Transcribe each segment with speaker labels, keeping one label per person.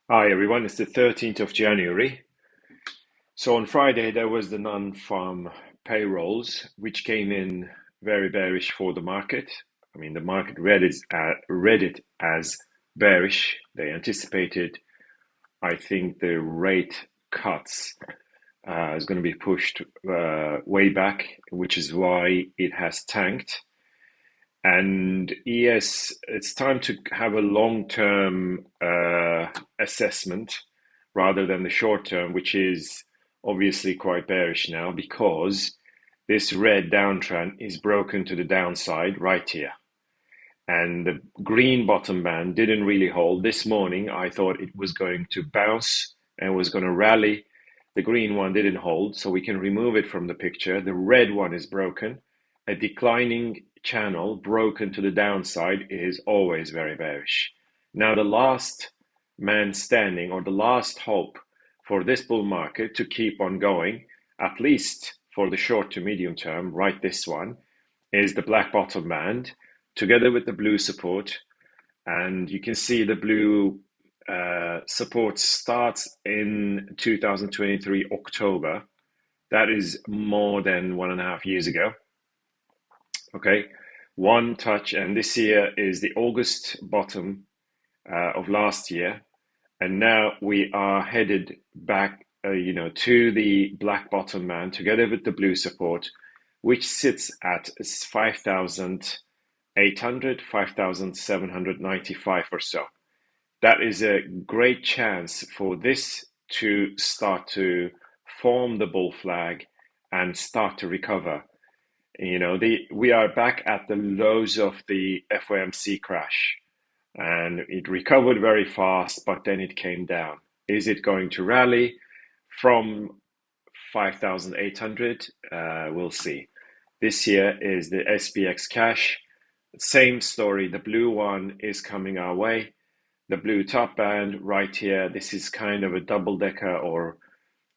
Speaker 1: Hi everyone, it's the 13th of January. So on Friday there was the non-farm payrolls, which came in very bearish for the market. I mean, the market read it as bearish. They anticipated, I think, the rate cuts is going to be pushed way back, which is why it has tanked. And yes, it's time to have a long-term assessment rather than the short term, which is obviously quite bearish now because this red downtrend is broken to the downside right here. And the green bottom band didn't really hold. This morning, I thought it was going to bounce and was going to rally. The green one didn't hold, so we can remove it from the picture. The red one is broken. A declining channel broken to the downside is always very bearish. Now, the last man standing or the last hope for this bull market to keep on going, at least for the short to medium term, right, this one, is the black bottom band together with the blue support. And you can see the blue support starts in 2023 October. That is more than 1.5 years ago. Okay, one touch, and this year is the August bottom of last year, and now we are headed back, to the black bottom band together with the blue support, which sits at 5,800, 5,795 or so. That is a great chance for this to start to form the bull flag and start to recover. We are back at the lows of the FOMC crash, and it recovered very fast, but then it came down. Is it going to rally from 5,800? We'll see. This year is the SPX cash. Same story. The blue one is coming our way. The blue top band right here. This is kind of a double decker, or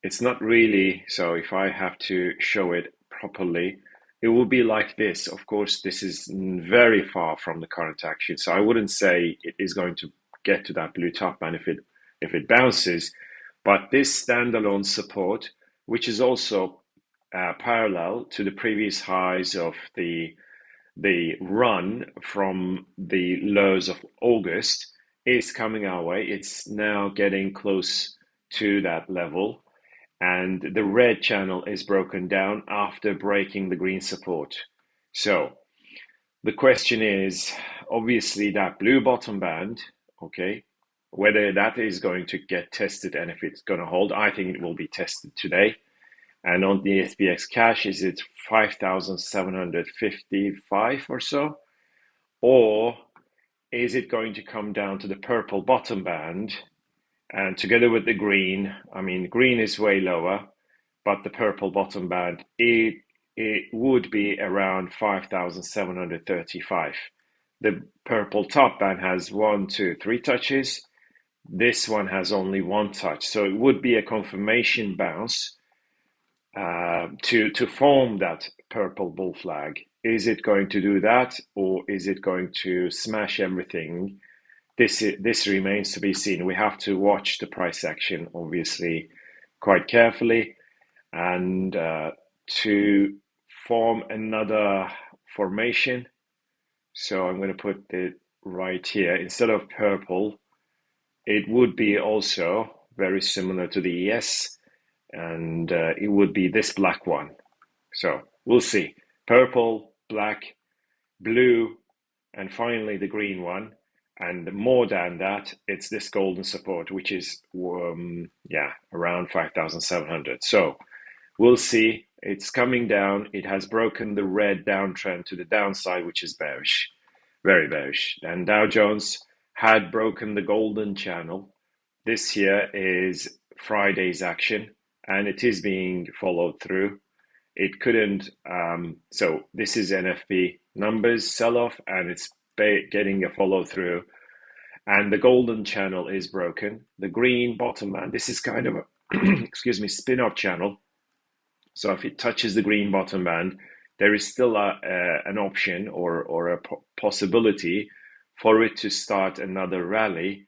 Speaker 1: it's not really. So if I have to show it properly, it will be like this. Of course, this is very far from the current action, so I wouldn't say it is going to get to that blue top band if it bounces. But this standalone support, which is also parallel to the previous highs of the run from the lows of August, is coming our way. It's now getting close to that level, and the red channel is broken down after breaking the green support. So the question is obviously that blue bottom band, okay, whether that is going to get tested and if it's going to hold. I think it will be tested today. And on the SPX cash, is it 5,755 or so? Or is it going to come down to the purple bottom band? And together with the green, I mean, green is way lower, but the purple bottom band, it would be around 5,735. The purple top band has 1, 2, 3 touches. This one has only one touch. So it would be a confirmation bounce to form that purple bull flag. Is it going to do that, or is it going to smash everything? This remains to be seen. We have to watch the price action, obviously, quite carefully, and to form another formation. So I'm going to put it right here. Instead of purple, it would be also very similar to the ES, and it would be this black one. So we'll see. Purple, black, blue, and finally the green one. And more than that, it's this golden support, which is around 5,700. So we'll see. It's coming down. It has broken the red downtrend to the downside, which is bearish, very bearish. And Dow Jones had broken the golden channel. This here is Friday's action, and it is being followed through. It couldn't. So this is NFP numbers sell-off, and it's getting a follow-through. And the golden channel is broken. The green bottom band, this is kind of a, excuse me, spin-off channel. So if it touches the green bottom band, there is still an option or a possibility for it to start another rally.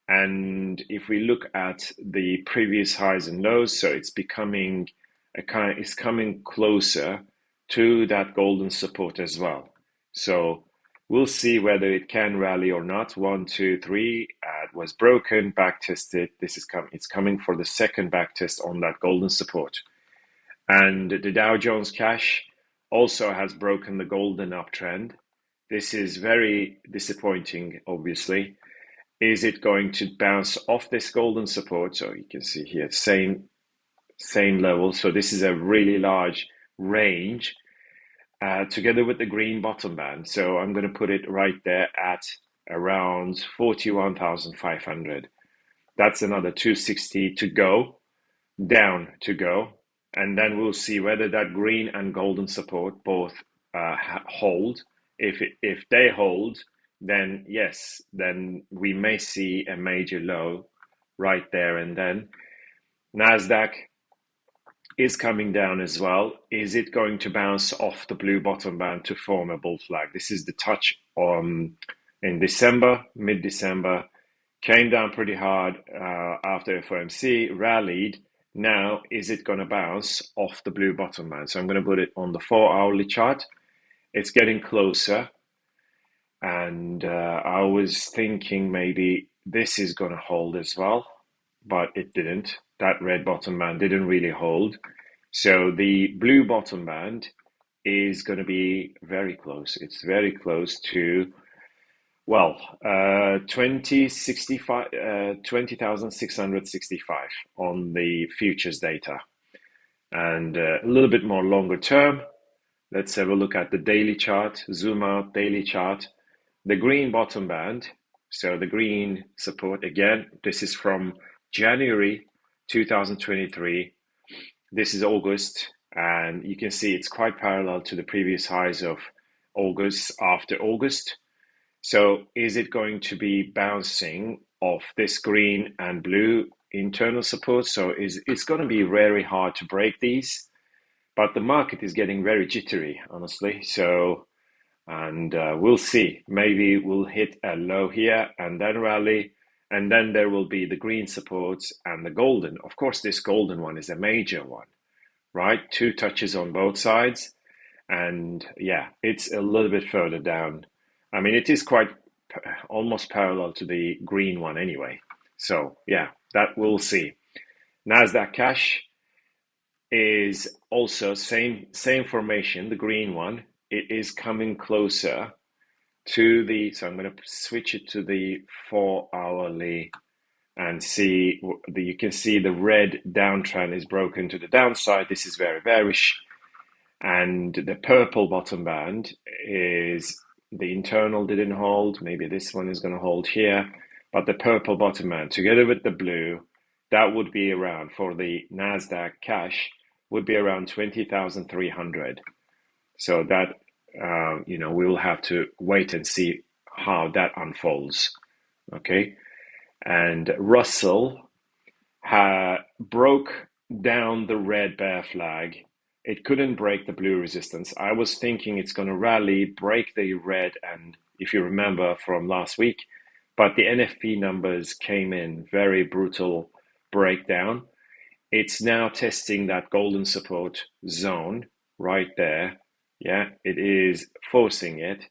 Speaker 1: And if we look at the previous highs and lows, so it's becoming it's coming closer to that golden support as well. So we'll see whether it can rally or not. 1, 2, 3, it was broken, back tested. It's coming for the second back test on that golden support. And the Dow Jones Cash also has broken the golden uptrend. This is very disappointing, obviously. Is it going to bounce off this golden support? So you can see here, same level. So this is a really large range together with the green bottom band. So I'm going to put it right there at around 41,500. That's another 260 to go, down to go. And then we'll see whether that green and golden support both hold. If they hold, then yes, then we may see a major low right there and then. Nasdaq is coming down as well. Is it going to bounce off the blue bottom band to form a bull flag? This is the touch in December, mid-December, came down pretty hard after FOMC, rallied. Now, is it going to bounce off the blue bottom band? So I'm going to put it on the 4-hourly chart. It's getting closer. And I was thinking maybe this is going to hold as well, but it didn't. That red bottom band didn't really hold. So the blue bottom band is going to be very close. It's very close to, well, 20,665 on the futures data. And a little bit more longer term, let's have a look at the daily chart, zoom out daily chart. The green bottom band, so the green support, again, this is from January 2023. This is August, and you can see it's quite parallel to the previous highs of August after August. So is it going to be bouncing off this green and blue internal support? So it's going to be very hard to break these, but the market is getting very jittery, honestly. So, and we'll see. Maybe we'll hit a low here and then rally, and then there will be the green supports and the golden. Of course, this golden one is a major one, right? 2 touches on both sides. And yeah, it's a little bit further down. I mean, it is quite almost parallel to the green one anyway. So yeah, that we'll see. Nasdaq Cash is also same formation, the green one. It is coming closer to the, so I'm going to switch it to the 4-hourly and see, you can see the red downtrend is broken to the downside. This is very bearish. And the purple bottom band is the internal didn't hold. Maybe this one is going to hold here. But the purple bottom band together with the blue, that would be around, for the Nasdaq Cash, would be around 20,300. So that, we will have to wait and see how that unfolds. Okay. And Russell broke down the red bear flag. It couldn't break the blue resistance. I was thinking it's going to rally, break the red, and if you remember from last week, but the NFP numbers came in very brutal breakdown. It's now testing that golden support zone right there. Yeah, it is forcing it.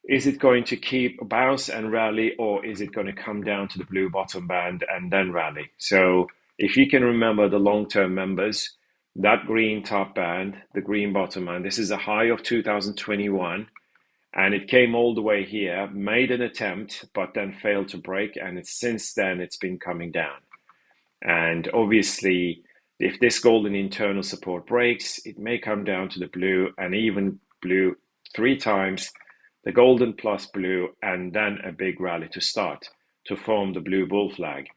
Speaker 1: Is it going to keep bounce and rally, or is it going to come down to the blue bottom band and then rally? So if you can remember the long-term members, that green top band, the green bottom band, this is a high of 2021, and it came all the way here, made an attempt, but then failed to break, and since then it's been coming down. And obviously, if this golden internal support breaks, it may come down to the blue, and even blue 3 times, the golden plus blue, and then a big rally to start to form the blue bull flag.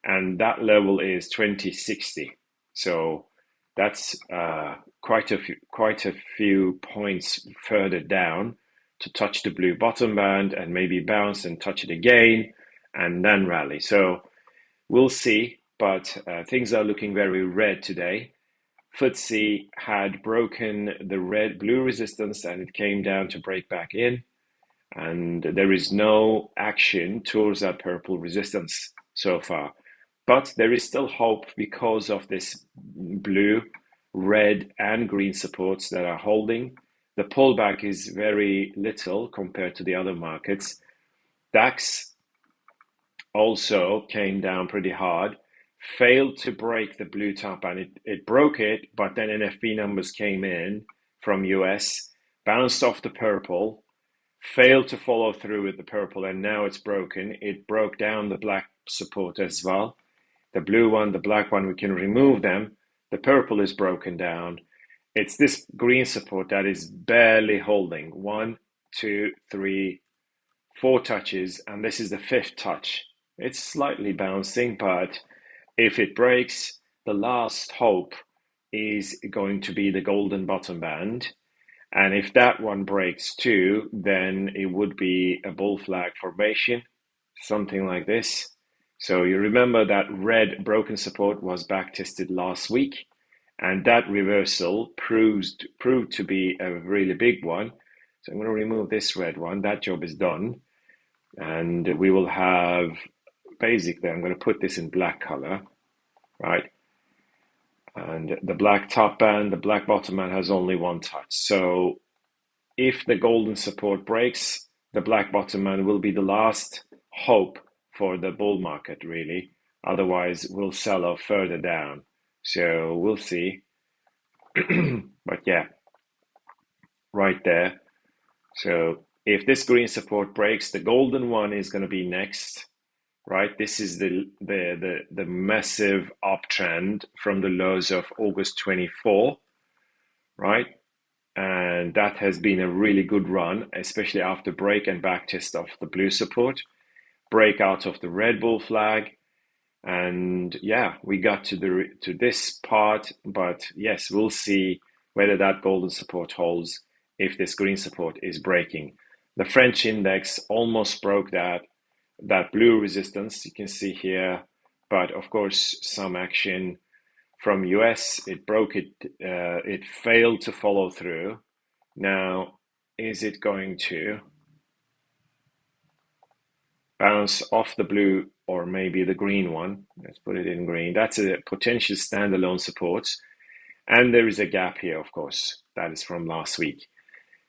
Speaker 1: And that level is 2060. So that's quite a few points further down to touch the blue bottom band and maybe bounce and touch it again and then rally. So we'll see, but things are looking very red today. FTSE had broken the red-blue resistance and it came down to break back in. and there is no action towards that purple resistance so far. But there is still hope because of this blue, red, and green supports that are holding. The pullback is very little compared to the other markets. DAX also came down pretty hard, failed to break the blue top, and it broke it, but then NFP numbers came in from US, bounced off the purple, failed to follow through with the purple, and now it's broken. It broke down the black support as well. The blue one, the black one, we can remove them. The purple is broken down. It's this green support that is barely holding. 1, 2, 3, 4 touches, and this is the fifth touch. It's slightly bouncing, but if it breaks, the last hope is going to be the golden bottom band. And if that one breaks too, then it would be a bull flag formation, something like this. So you remember that red broken support was back tested last week, and that reversal proved to be a really big one. So I'm going to remove this red one. That job is done. And we will have, basically, I'm going to put this in black color, right? And the black top band, the black bottom band has only one touch. So if the golden support breaks, the black bottom band will be the last hope for the bull market, really. Otherwise, we'll sell off further down. So we'll see. But yeah, right there. So if this green support breaks, the golden one is going to be next, right? This is the massive uptrend from the lows of August 24, right? And that has been a really good run, especially after break and back test of the blue support, break out of the red bull flag, and yeah, we got to this part. But yes, we'll see whether that golden support holds if this green support is breaking. The French index almost broke that blue resistance you can see here, but of course some action from US, it broke it, it failed to follow through. Now, is it going to bounce off the blue or maybe the green one? Let's put it in green. That's a potential standalone support. And there is a gap here, of course. That is from last week.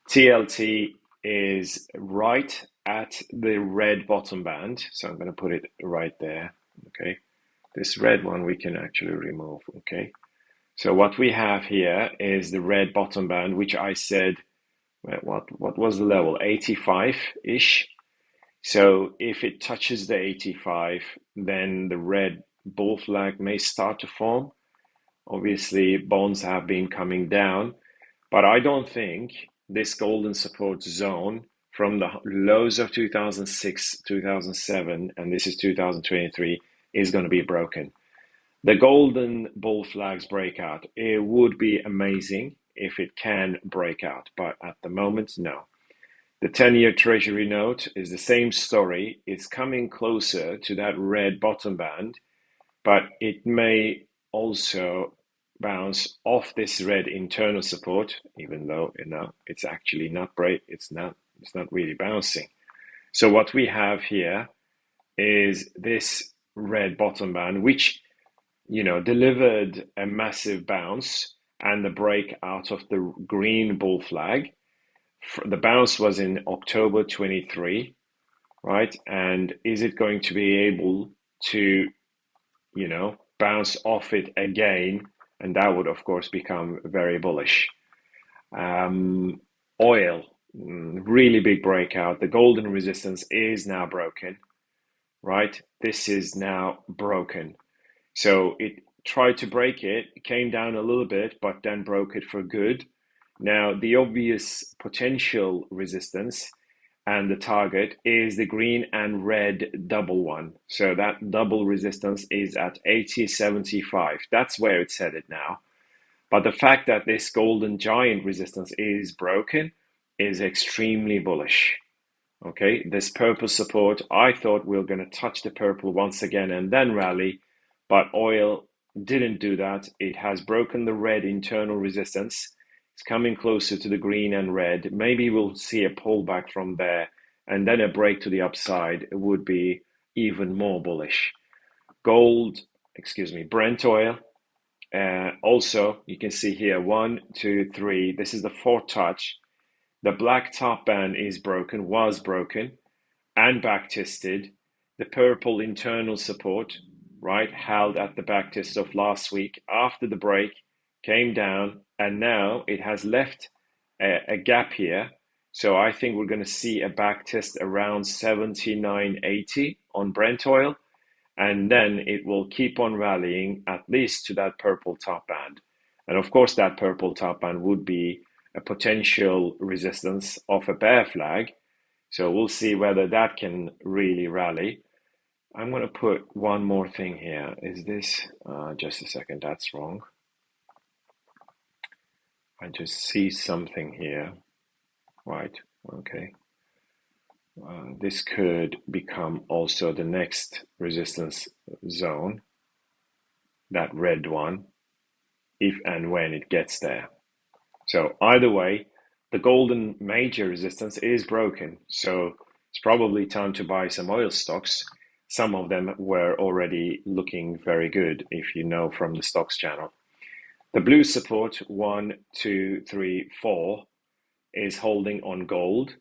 Speaker 1: TLT is right at the red bottom band. So I'm going to put it right there. Okay. This red one we can actually remove. Okay. So what we have here is the red bottom band, which I said, what was the level? 85-ish. So if it touches the 85, then the red bull flag may start to form. Obviously, bonds have been coming down, but I don't think this golden support zone from the lows of 2006, 2007, and this is 2023, is going to be broken. The golden bull flags breakout, it would be amazing if it can break out, but at the moment, no. The 10-year Treasury note is the same story. It's coming closer to that red bottom band, but it may also bounce off this red internal support, even though it's actually not break. It's not really bouncing. So what we have here is this red bottom band, which delivered a massive bounce and the break out of the green bull flag. The bounce was in October 23, right? And is it going to be able to, bounce off it again? And that would, of course, become very bullish. Oil, really big breakout. The golden resistance is now broken, right? This is now broken. So it tried to break it, came down a little bit, but then broke it for good. Now, the obvious potential resistance and the target is the green and red double one. So that double resistance is at 80.75. That's where it's headed now. But the fact that this golden giant resistance is broken is extremely bullish. Okay, this purple support, I thought we were going to touch the purple once again and then rally, but oil didn't do that. It has broken the red internal resistance. It's coming closer to the green and red. Maybe we'll see a pullback from there and then a break to the upside would be even more bullish. Brent oil. Also, you can see here 1, 2, 3. This is the fourth touch. The black top band was broken, and back tested. The purple internal support, right, held at the back test of last week after the break, came down, and now it has left a gap here. So I think we're going to see a back test around 79.80 on Brent oil, and then it will keep on rallying at least to that purple top band. And of course, that purple top band would be a potential resistance of a bear flag. So we'll see whether that can really rally. I'm going to put one more thing here. Is this, just a second, that's wrong. I just see something here. Right, okay. This could become also the next resistance zone, that red one, if and when it gets there. So either way, the golden major resistance is broken. So it's probably time to buy some oil stocks. Some of them were already looking very good, if you know from the stocks channel. The blue support, 1, 2, 3, 4, is holding on gold.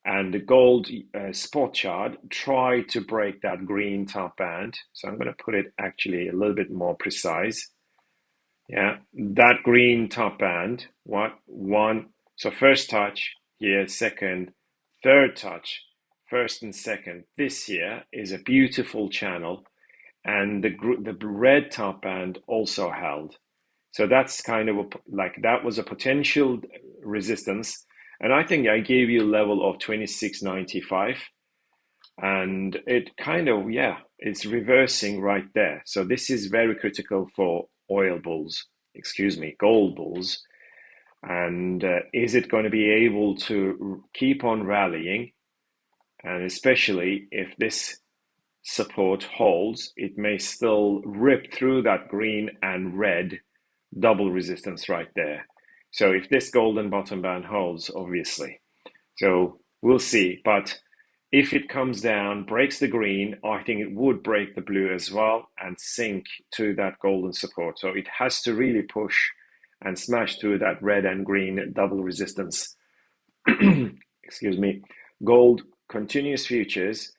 Speaker 1: And the gold spot chart tried to break that green top band. So I'm going to put it actually a little bit more precise. Yeah, that green top band, one, so first touch here, second, third touch, first and second. This here is a beautiful channel, and the red top band also held. So that's kind of that was a potential resistance, and I think I gave you a level of 26.95, and it kind of, yeah, it's reversing right there. So this is very critical for gold bulls. And is it going to be able to keep on rallying? And especially if this support holds, it may still rip through that green and red double resistance right there. So if this golden bottom band holds, obviously. So we'll see. But if it comes down, breaks the green, I think it would break the blue as well and sink to that golden support. So it has to really push and smash through that red and green double resistance. Excuse me. Gold continuous futures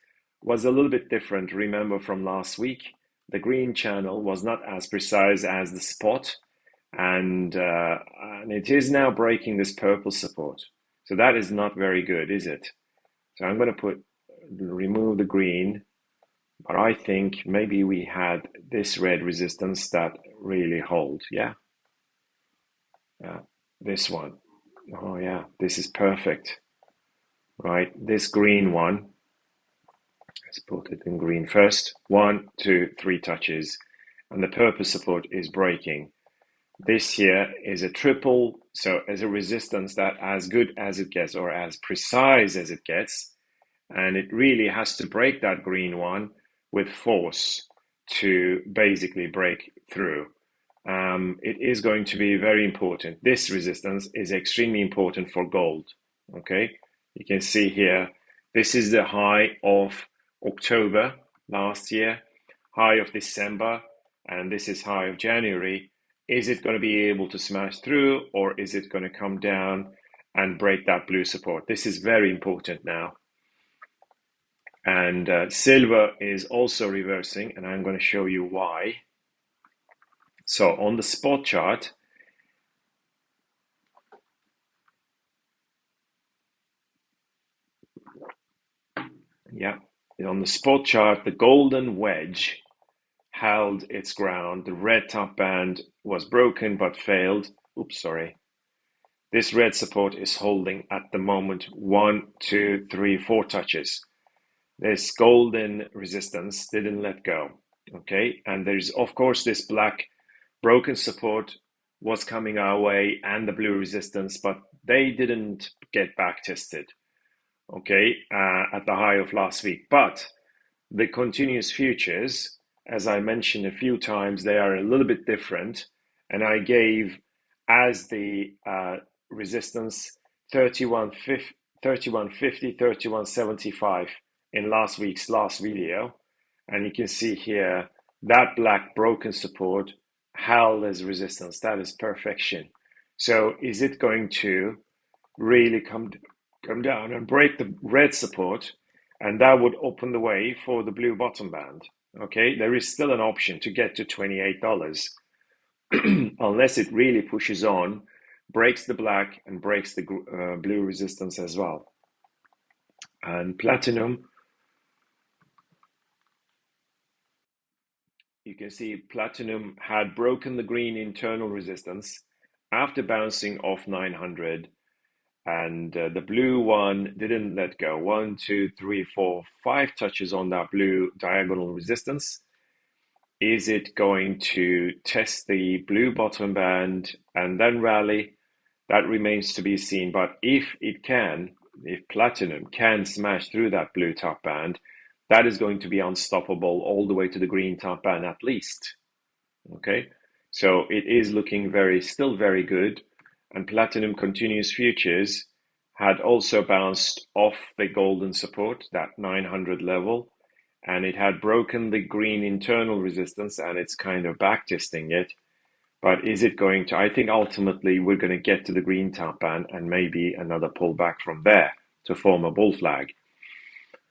Speaker 1: was a little bit different. Remember from last week, the green channel was not as precise as the spot, and it is now breaking this purple support. So that is not very good, is it? So I'm going to remove the green, but I think maybe we had this red resistance that really hold. Yeah. This one. Oh yeah, this is perfect. Right, this green one. Let's put it in green first. 1, 2, 3 touches, and the purple support is breaking. This here is a triple, so as a resistance that as good as it gets, or as precise as it gets, and it really has to break that green one with force to basically break through. It is going to be very important. This resistance is extremely important for gold. Okay, you can see here, this is the high of October last year, high of December, and this is high of January. Is it going to be able to smash through, or is it going to come down and break that blue support? This is very important now. And silver is also reversing, and I'm going to show you why. So on the spot chart, on the spot chart, the golden wedge held its ground. The red top band was broken but failed. Oops, sorry. This red support is holding at the moment 1, 2, 3, 4 touches. This golden resistance didn't let go. Okay, and there's of course this black broken support was coming our way and the blue resistance, but they didn't get back tested. Okay, at the high of last week. But the continuous futures, as I mentioned a few times, they are a little bit different. And I gave as the resistance 31.50 31.50, 31.75 in last week's last video. And you can see here that black broken support held as resistance. That is perfection. So is it going to really come down and break the red support? And that would open the way for the blue bottom band. Okay, there is still an option to get to $28 unless it really pushes on, breaks the black and breaks the blue resistance as well. And platinum, you can see platinum had broken the green internal resistance after bouncing off 900, and the blue one didn't let go. 1, 2, 3, 4, 5 touches on that blue diagonal resistance. Is it going to test the blue bottom band and then rally? That remains to be seen. But if platinum can smash through that blue top band, that is going to be unstoppable all the way to the green top band at least. Okay, so it is looking still very good. And platinum continuous futures had also bounced off the golden support, that 900 level, and it had broken the green internal resistance, and it's kind of backtesting it. But is it going to? I think ultimately we're going to get to the green top band and maybe another pullback from there to form a bull flag.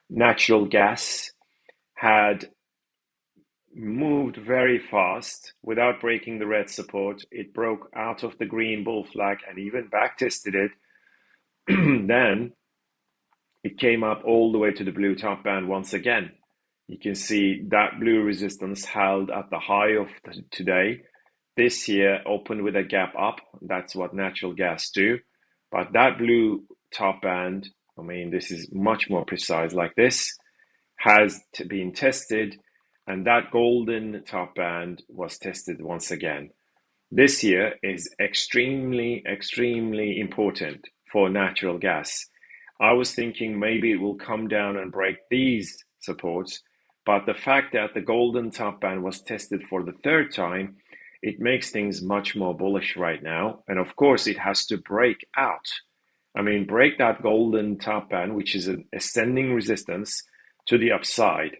Speaker 1: Natural gas had moved very fast without breaking the red support. It broke out of the green bull flag and even backtested it. Then it came up all the way to the blue top band once again. You can see that blue resistance held at the high of today. This here opened with a gap up. That's what natural gas do. But that blue top band, I mean, this is much more precise like this, has been tested, and that golden top band was tested once again. This year is extremely, extremely important for natural gas. I was thinking maybe it will come down and break these supports, but the fact that the golden top band was tested for the third time, it makes things much more bullish right now. And of course, it has to break out. I mean, break that golden top band, which is an ascending resistance, to the upside.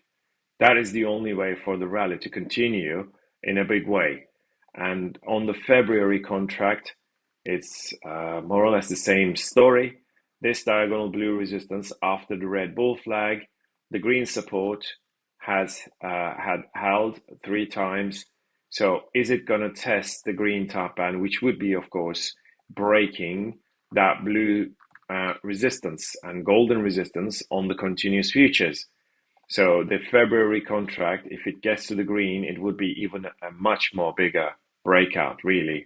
Speaker 1: That is the only way for the rally to continue in a big way. And on the February contract, it's more or less the same story. This diagonal blue resistance after the red bull flag, the green support had held 3 times. So is it going to test the green top band, which would be, of course, breaking that blue resistance and golden resistance on the continuous futures? So the February contract, if it gets to the green, it would be even a much more bigger breakout, really.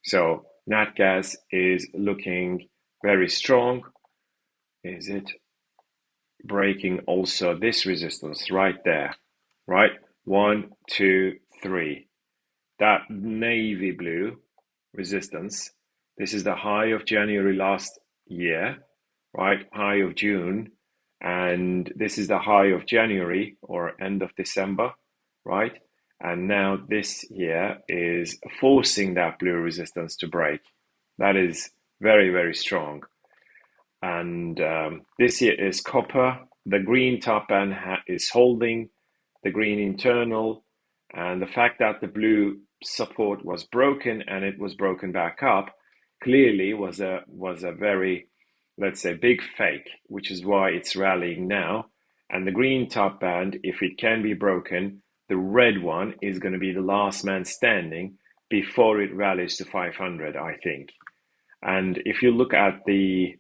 Speaker 1: So nat gas is looking very strong. Is it breaking also this resistance right there? Right? 1, 2, 3. That navy blue resistance. This is the high of January last year, right? High of June. And this is the high of January or end of December, right? And now this here is forcing that blue resistance to break. That is very, very strong. And this here is copper. The green top band is holding the green internal. And the fact that the blue support was broken and it was broken back up clearly was a very, let's say, big fake, which is why it's rallying now. And the green top band, if it can be broken, the red one is going to be the last man standing before it rallies to 500, I think. And if you look at the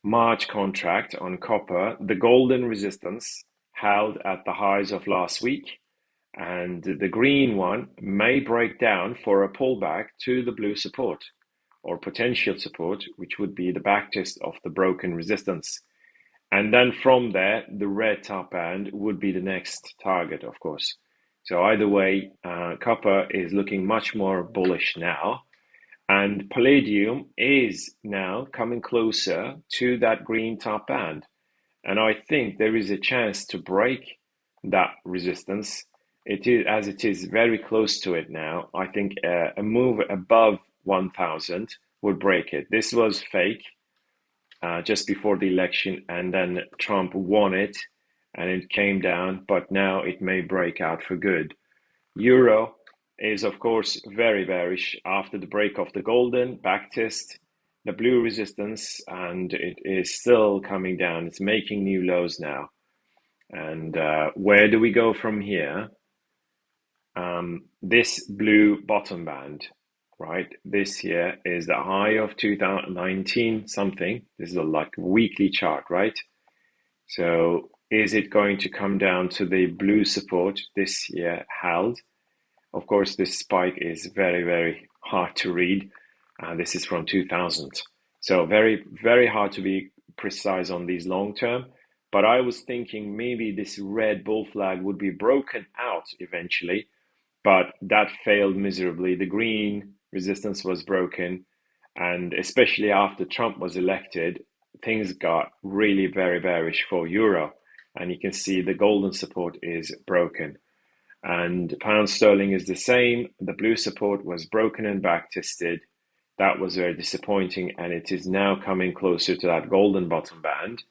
Speaker 1: March contract on copper, the golden resistance held at the highs of last week, and the green one may break down for a pullback to the blue support or potential support, which would be the backtest of the broken resistance. And then from there, the red top band would be the next target, of course. So either way, copper is looking much more bullish now. And palladium is now coming closer to that green top band. And I think there is a chance to break that resistance. It is very close to it now. I think a move above 1,000 would break it. This was fake. just before the election, and then Trump won it and it came down, but now it may break out for good. Euro is, of course, very bearish after the break of the golden backtest, the blue resistance, and it is still coming down. It's making new lows now. And where do we go from here? This blue bottom band, right? This here is the high of 2019 something. This is a like weekly chart, right? So is it going to come down to the blue support this year held? Of course, this spike is very, very hard to read. This is from 2000. So very, very hard to be precise on these long term. But I was thinking maybe this red bull flag would be broken out eventually, but that failed miserably. The green resistance was broken. And especially after Trump was elected, things got really very bearish for euro. And you can see the golden support is broken. And pound sterling is the same. The blue support was broken and back tested. That was very disappointing, and it is now coming closer to that golden bottom band.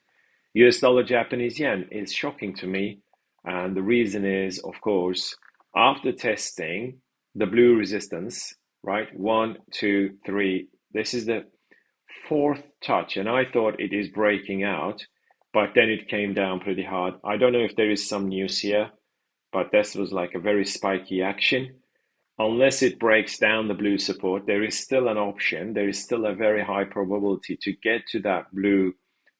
Speaker 1: US dollar Japanese yen is shocking to me, and the reason is, of course, after testing the blue resistance, right? 1, 2, 3. This is the fourth touch, and I thought it is breaking out, but then it came down pretty hard. I don't know if there is some news here, but this was like a very spiky action. Unless it breaks down the blue support, there is still an option. There is still a very high probability to get to that blue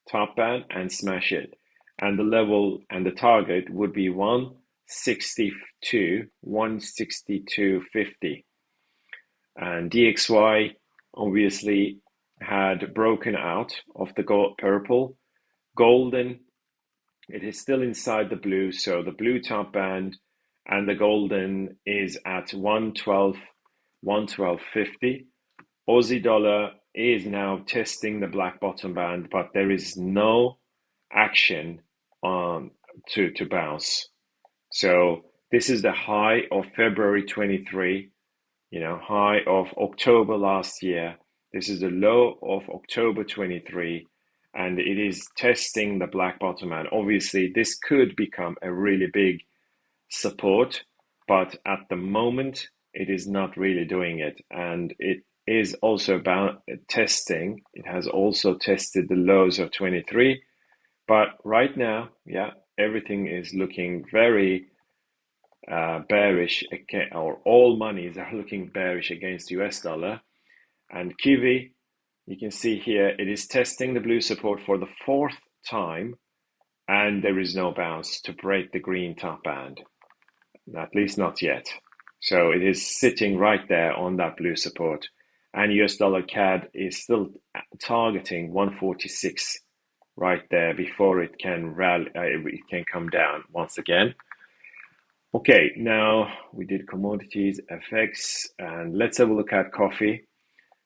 Speaker 1: top band and smash it. And the level and the target would be 162, 162.50. And DXY obviously had broken out of the purple. Golden, it is still inside the blue, so the blue top band and the golden is at 112, 112.50. Aussie dollar is now testing the black bottom band, but there is no action to bounce. So this is the high of February 23, high of October last year. This is the low of October 23, and it is testing the black bottom band. Obviously, this could become a really big support, but at the moment it is not really doing it, and it is also about testing. It has also tested the lows of 23, but right now, everything is looking very bearish, or all monies are looking bearish against US dollar. And Kiwi, you can see here, it is testing the blue support for the fourth time, and there is no bounce to break the green top band. At least not yet. So it is sitting right there on that blue support. And US dollar CAD is still targeting 146 right there before it can rally, it can come down once again. Okay, now we did commodities, FX, and let's have a look at coffee.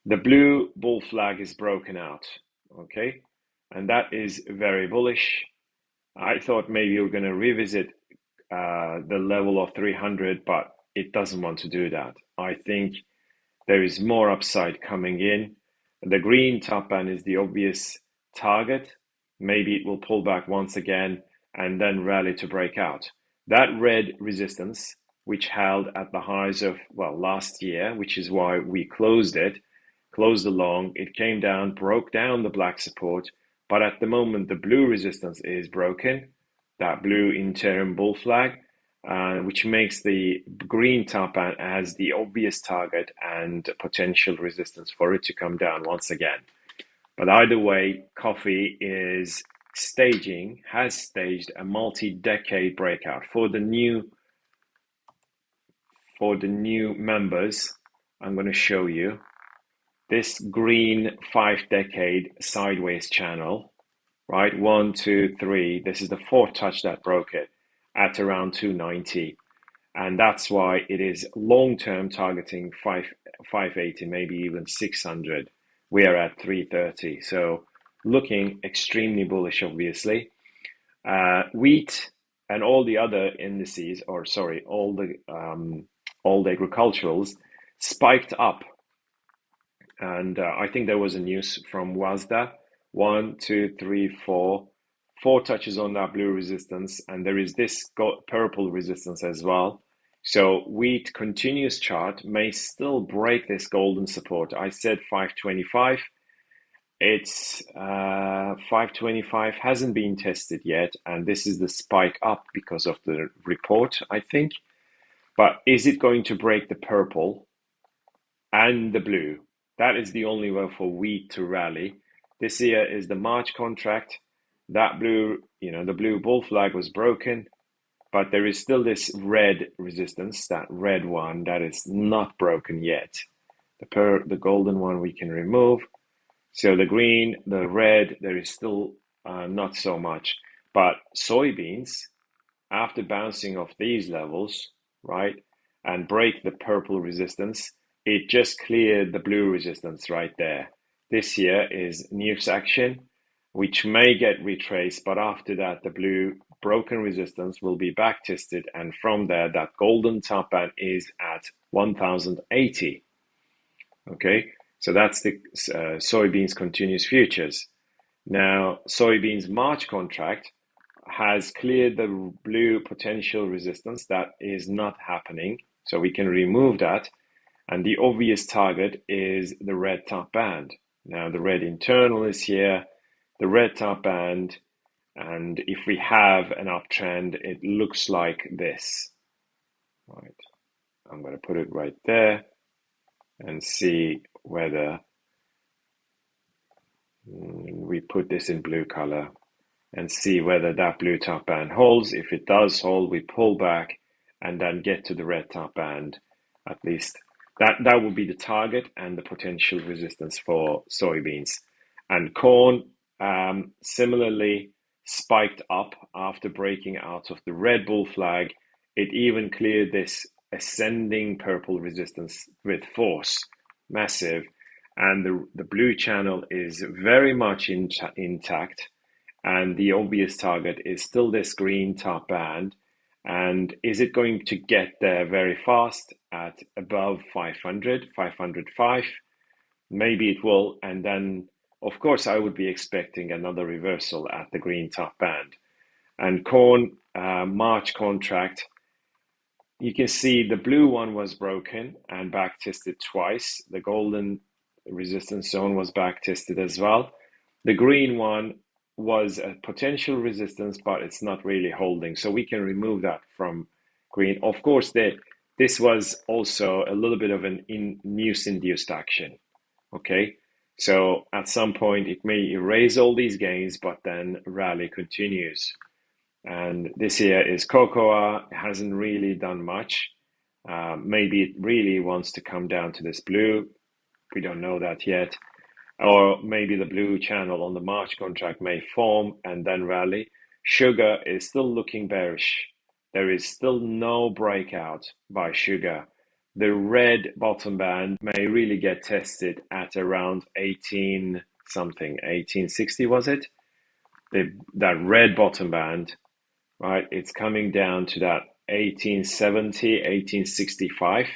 Speaker 1: The blue bull flag is broken out, okay? And that is very bullish. I thought maybe you're going to revisit the level of 300, but it doesn't want to do that. I think there is more upside coming in. The green top band is the obvious target. Maybe it will pull back once again and then rally to break out. That red resistance, which held at the highs of, last year, which is why we closed along, it came down, broke down the black support, but at the moment the blue resistance is broken, that blue interim bull flag, which makes the green top band as the obvious target and potential resistance for it to come down once again. But either way, coffee has staged a multi-decade breakout. For the new members, I'm going to show you this green 5-decade sideways channel, right? 1, 2, 3. This is the fourth touch that broke it at around 290. And that's why it is long-term targeting 580, maybe even 600. We are at 330. So looking extremely bullish, obviously. Wheat and all the other indices, all the agriculturals spiked up. And I think there was a news from WASDA. One, two, three, four. Four touches on that blue resistance, and there is this purple resistance as well. So wheat continuous chart may still break this golden support. I said 525. It's 525 hasn't been tested yet, and this is the spike up because of the report, I think. But is it going to break the purple and the blue? That is the only way for wheat to rally. This here is the March contract. That blue, the blue bull flag was broken, but there is still this red resistance, that red one that is not broken yet. The golden one we can remove. So the green, the red, there is still not so much. But soybeans, after bouncing off these levels, right, and break the purple resistance, it just cleared the blue resistance right there. This here is news action, which may get retraced, but after that, the blue broken resistance will be back tested, and from there, that golden top band is at 1080. Okay, so that's the soybeans continuous futures. Now, soybeans March contract has cleared the blue potential resistance. That is not happening, so we can remove that. And the obvious target is the red top band. Now, the red internal is here, the red top band, and if we have an uptrend, it looks like this. Right, I'm going to put it right there and see whether we put this in blue color and see whether that blue top band holds. If it does hold, we pull back and then get to the red top band. At least that will be the target and the potential resistance for soybeans. And corn similarly spiked up after breaking out of the red bull flag. It even cleared this ascending purple resistance with force, massive, and the blue channel is very much intact, and the obvious target is still this green top band. And is it going to get there very fast at above 500, 505? Maybe it will, and then of course I would be expecting another reversal at the green top band. And corn March contract, you can see the blue one was broken and back tested twice. The golden resistance zone was back tested as well. The green one was a potential resistance, but it's not really holding. So we can remove that from green. Of course, this was also a little bit of an news-induced action. Okay, so at some point it may erase all these gains, but then rally continues. And this here is cocoa. It hasn't really done much. Maybe it really wants to come down to this blue. We don't know that yet. Or maybe the blue channel on the March contract may form and then rally. Sugar is still looking bearish. There is still no breakout by sugar. The red bottom band may really get tested at around 18 something, 1860 was it? That red bottom band, right? It's coming down to that 1870, 1865.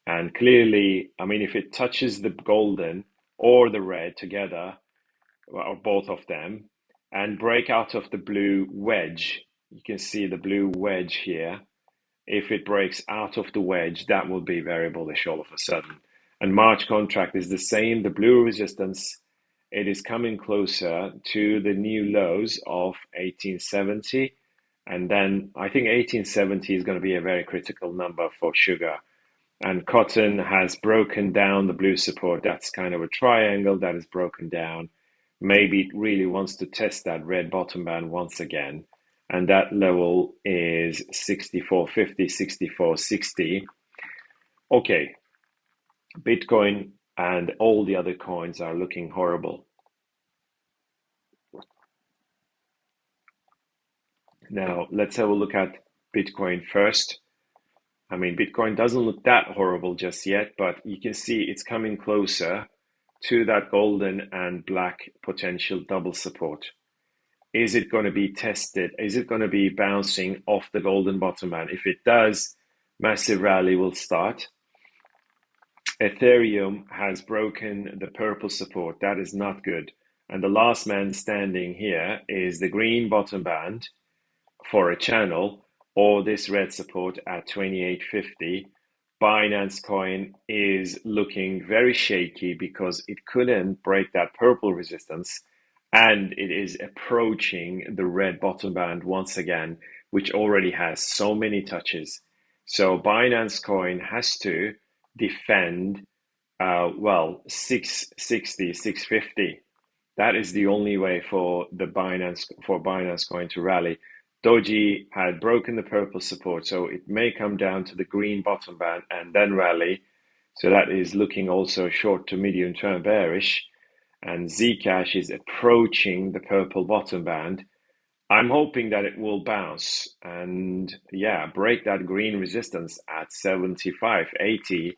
Speaker 1: And clearly, I mean, if it touches the golden or the red together, or both of them, and break out of the blue wedge, you can see the blue wedge here. If it breaks out of the wedge, that will be very bullish all of a sudden. And March contract is the same. The blue resistance, it is coming closer to the new lows of 1870. And then I think 1870 is going to be a very critical number for sugar. And cotton has broken down the blue support. That's kind of a triangle that is broken down. Maybe it really wants to test that red bottom band once again. And that level is 64.50, 64.60. Okay, Bitcoin and all the other coins are looking horrible. Now, let's have a look at Bitcoin first. I mean, Bitcoin doesn't look that horrible just yet, but you can see it's coming closer to that golden and black potential double support. Is it going to be tested? Is it going to be bouncing off the golden bottom band? If it does, massive rally will start. Ethereum has broken the purple support. That is not good. And the last man standing here is the green bottom band for a channel or this red support at 28.50. Binance coin is looking very shaky because it couldn't break that purple resistance, and it is approaching the red bottom band once again, which already has so many touches. So Binance coin has to defend, 660, 650. That is the only way for Binance coin to rally. Doji had broken the purple support, so it may come down to the green bottom band and then rally. So that is looking also short to medium term bearish. And Zcash is approaching the purple bottom band. I'm hoping that it will bounce and break that green resistance at 75, 80,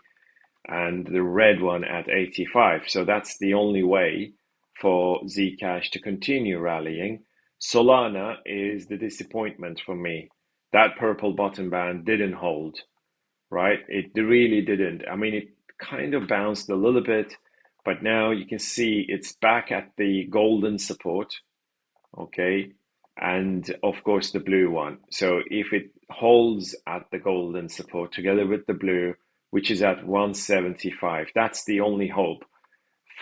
Speaker 1: and the red one at 85. So that's the only way for Zcash to continue rallying. Solana is the disappointment for me. That purple bottom band didn't hold, right? It really didn't. I mean, it kind of bounced a little bit, but now you can see it's back at the golden support, okay? And of course, the blue one. So if it holds at the golden support together with the blue, which is at 175, that's the only hope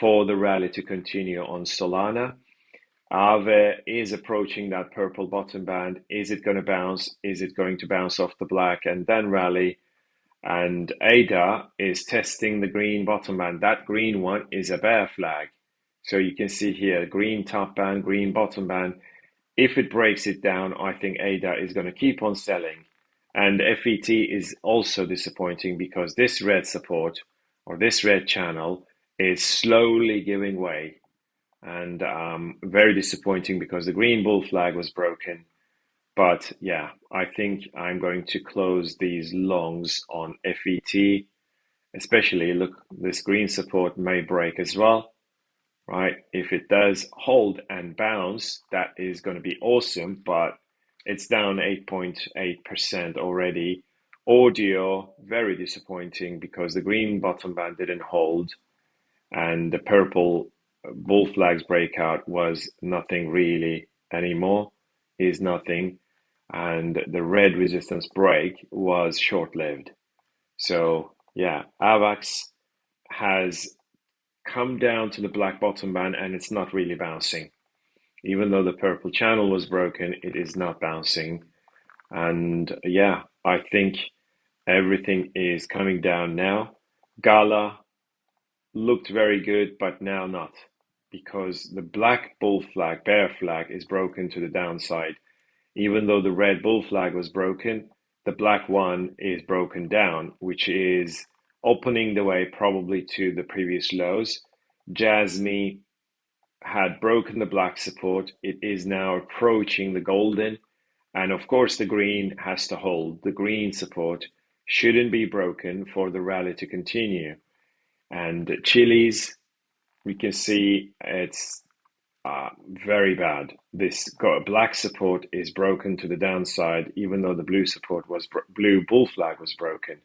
Speaker 1: for the rally to continue on Solana. Aave is approaching that purple bottom band. Is it going to bounce? Is it going to bounce off the black and then rally? And ADA is testing the green bottom band. That green one is a bear flag. So you can see here, green top band, green bottom band. If it breaks it down, I think ADA is going to keep on selling. And FET is also disappointing because this red support or this red channel is slowly giving way. And very disappointing because the green bull flag was broken. But yeah, I think I'm going to close these longs on FET, especially look, this green support may break as well, right? If it does hold and bounce, that is going to be awesome, but it's down 8.8% already. Audio, very disappointing because the green bottom band didn't hold and the purple bull flags breakout was nothing really anymore, is nothing. And the red resistance break was short-lived. So yeah, AVAX has come down to the black bottom band and it's not really bouncing. Even though the purple channel was broken, it is not bouncing. And yeah, I think everything is coming down now. Gala looked very good, but now not, because the black bull flag, bear flag, is broken to the downside. Even though the red bull flag was broken, the black one is broken down, which is opening the way probably to the previous lows. Jasmy had broken the black support. It is now approaching the golden. And of course, the green has to hold. The green support shouldn't be broken for the rally to continue. And Chili's, we can see it's very bad. This black support is broken to the downside, even though the blue support was blue bull flag was broken.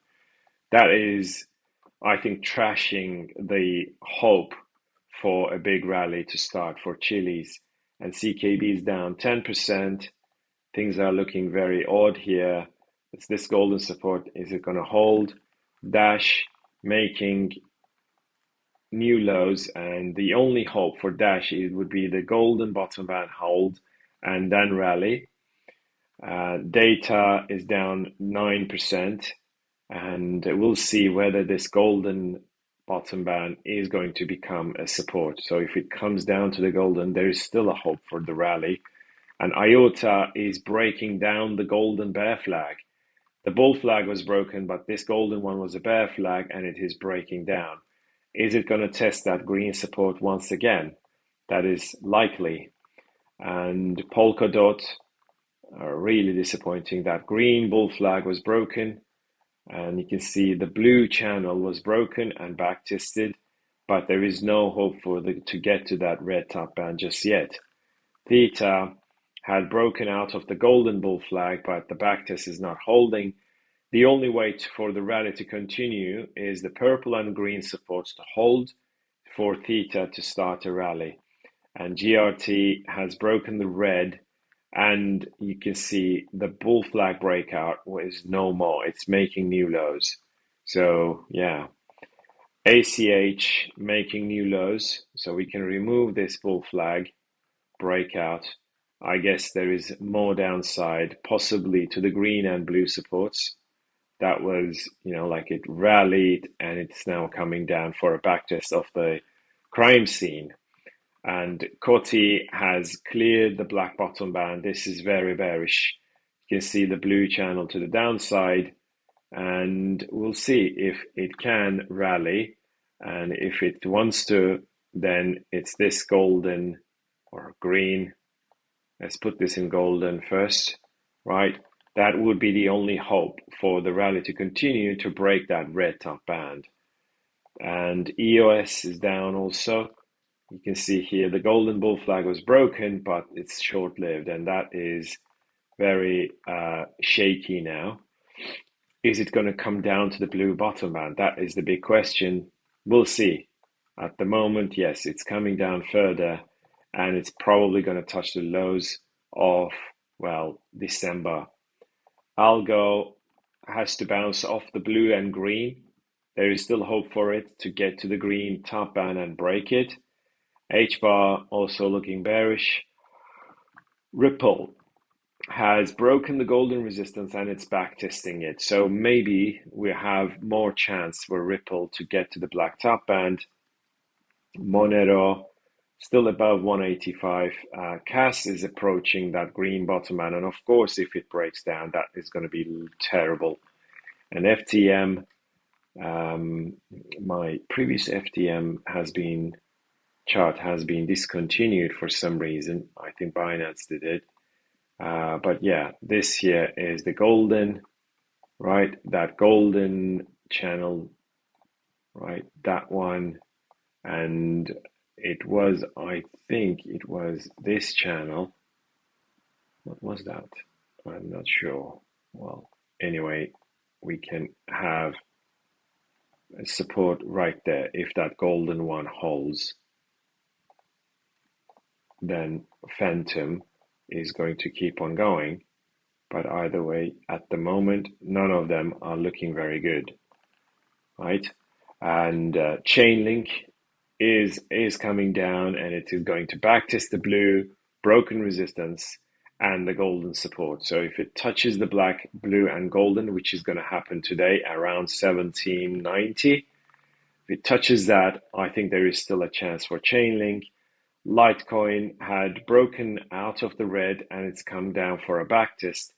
Speaker 1: That is, I think, trashing the hope for a big rally to start for Chili's. And CKB is down 10%. Things are looking very odd here. It's this golden support. Is it going to hold? Dash making new lows, and the only hope for Dash would be the golden bottom band hold and then rally. Data is down 9%, and we'll see whether this golden bottom band is going to become a support. So if it comes down to the golden, there is still a hope for the rally. And IOTA is breaking down the golden bear flag. The bull flag was broken, but this golden one was a bear flag, and it is breaking down. Is it going to test that green support once again? That is likely. And Polkadot are really disappointing. That green bull flag was broken, and you can see the blue channel was broken and back tested, but there is no hope for to get to that red top band just yet. Theta had broken out of the golden bull flag, but the back test is not holding. The only way for the rally to continue is the purple and green supports to hold for Theta to start a rally. and GRT has broken the red, and you can see the bull flag breakout is no more. It's making new lows. So yeah, ACH making new lows. So we can remove this bull flag breakout. I guess there is more downside, possibly to the green and blue supports. That was, like it rallied and it's now coming down for a backtest of the crime scene. And Coty has cleared the black bottom band. This is very bearish. You can see the blue channel to the downside, and we'll see if it can rally. And if it wants to, then it's this golden or green. Let's put this in golden first, right? That would be the only hope for the rally to continue to break that red top band. And EOS is down also. You can see here the golden bull flag was broken, but it's short-lived, and that is very shaky now. Is it going to come down to the blue bottom band? That is the big question. We'll see. At the moment, yes, it's coming down further, and it's probably going to touch the lows of, well, December. Algo has to bounce off the blue and green. There is still hope for it to get to the green top band and break it. H-bar also looking bearish. Ripple has broken the golden resistance and it's back testing it. So maybe we have more chance for Ripple to get to the black top band. Monero still above 185. CAS is approaching that green bottom band. And of course, if it breaks down, that is going to be terrible. And FTM, my previous FTM chart has been discontinued for some reason. I think Binance did it. But yeah, this here is the golden, right? That golden channel, right? That one. And it was, I think it was this channel. What was that? I'm not sure. Well, anyway, we can have a support right there. If that golden one holds, then Phantom is going to keep on going. But either way, at the moment, none of them are looking very good, right? And Chainlink is coming down, and it is going to backtest the blue, broken resistance, and the golden support. So if it touches the black, blue, and golden, which is going to happen today around 1790, if it touches that, I think there is still a chance for Chainlink. Litecoin had broken out of the red and it's come down for a backtest.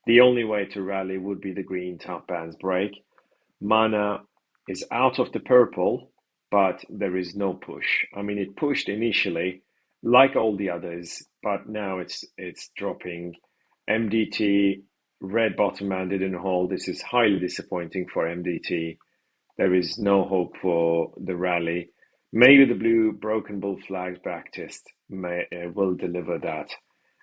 Speaker 1: The only way to rally would be the green top band's break. Mana is out of the purple, but there is no push. I mean, it pushed initially, like all the others, but now it's dropping. MDT, red bottom band didn't hold. This is highly disappointing for MDT. There is no hope for the rally. Maybe the blue broken bull flags backtest will deliver that.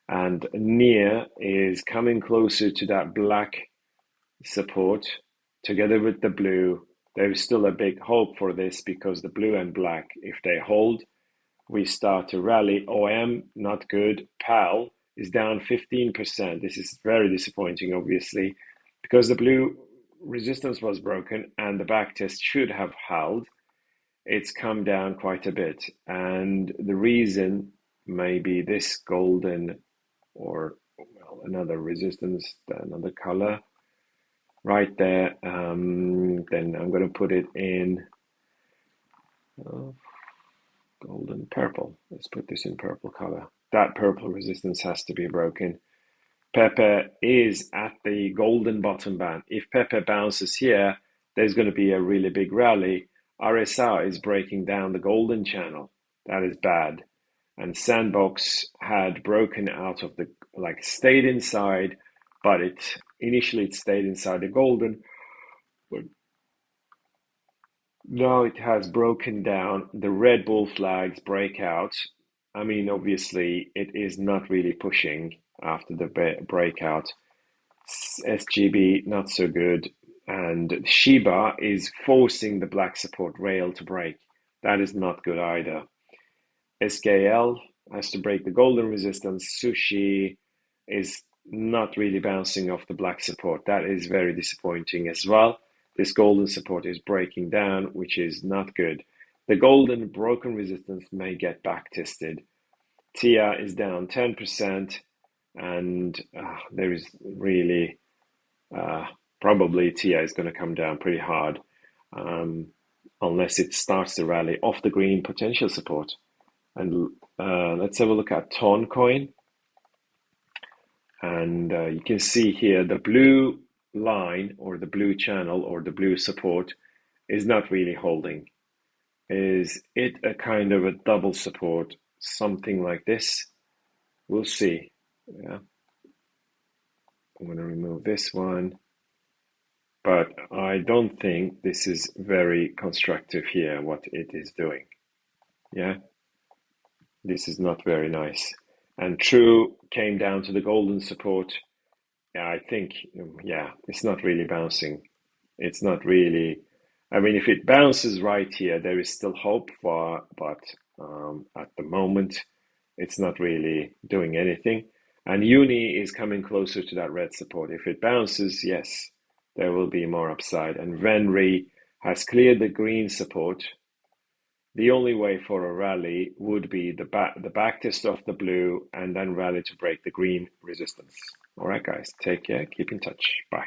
Speaker 1: And NIA is coming closer to that black support together with the blue. There is still a big hope for this because the blue and black, if they hold, we start to rally. OM, not good. PAL is down 15%. This is very disappointing, obviously, because the blue resistance was broken and the backtest should have held. It's come down quite a bit. And the reason may be this golden or another resistance, another color right there. Then I'm going to put it in golden purple. Let's put this in purple color. That purple resistance has to be broken. Pepe is at the golden bottom band. If Pepe bounces here, there's going to be a really big rally. RSI is breaking down the golden channel. That is bad. And Sandbox had broken out of the, stayed inside, but initially it stayed inside the golden. But now it has broken down. The red bull flags break out. I mean, obviously, it is not really pushing after the breakout. SGB, not so good. And Shiba is forcing the black support rail to break. That is not good either. SKL has to break the golden resistance. Sushi is not really bouncing off the black support. That is very disappointing as well. This golden support is breaking down, which is not good. The golden broken resistance may get back tested. TIA is down 10%, and there is really probably TIA is going to come down pretty hard unless it starts to rally off the green potential support. And let's have a look at Ton coin. And you can see here the blue line or the blue channel or the blue support is not really holding. Is it a kind of a double support, something like this? We'll see. Yeah. I'm going to remove this one. But I don't think this is very constructive here, what it is doing. Yeah. This is not very nice. And True came down to the golden support. Yeah, I think, yeah, it's not really bouncing. It's not really, I mean, if it bounces right here, there is still hope for, but at the moment, it's not really doing anything. And Uni is coming closer to that red support. If it bounces, yes, there will be more upside. And Venri has cleared the green support. The only way for a rally would be the back test of the blue and then rally to break the green resistance. All right, guys, take care. Keep in touch. Bye.